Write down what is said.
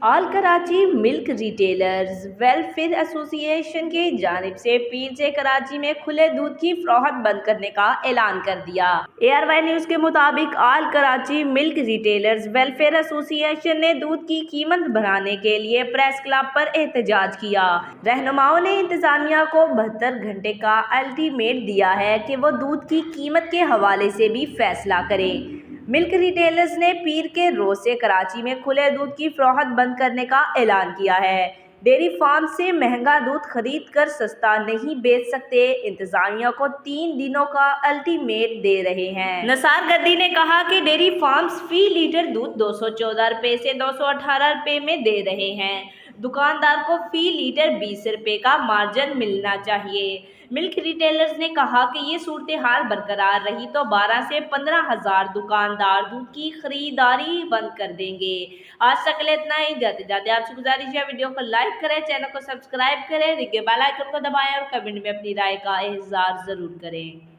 All Karachi milk retailers welfare association की जानिब से पीर से कराची में खुले दूध की फरोख्त बंद करने का ऐलान कर दिया। ARY न्यूज़ के मुताबिक all Karachi milk retailers welfare association ने दूध की कीमत बढ़ाने के लिए प्रेस क्लब पर एहतजाज किया। रहनुमाओं ने इंतजामिया को 72 घंटे का अल्टीमेट दिया है कि वो दूध की कीमत के हवाले से भी फैसला करें। मिल्क रिटेलर्स ने पीर के रोज से कराची में खुले दूध की फरोख्त बंद करने का ऐलान किया है। डेयरी फार्म से महंगा दूध खरीद कर सस्ता नहीं बेच सकते। इंतजामिया को 3 दिनों का अल्टीमेट दे रहे हैं। नसार गद्दी ने कहा कि डेयरी फार्म्स फी लीटर दूध 214 रुपए से 218 रुपए में दे रहे हैं। दुकानदार को फी लीटर 20 रुपए का मार्जिन मिलना चाहिए। मिल्क रिटेलर्स ने कहा कि ये सूरत हाल बरकरार रही तो 12 से 15 हज़ार दुकानदार दूध की खरीदारी बंद कर देंगे। आज तक के लिए इतना ही। जाते जाते आपसे गुजारिश है, वीडियो को लाइक करें, चैनल को सब्सक्राइब करें, बेल आइकन को दबाएं और कमेंट में अपनी राय का इज़हार ज़रूर करें।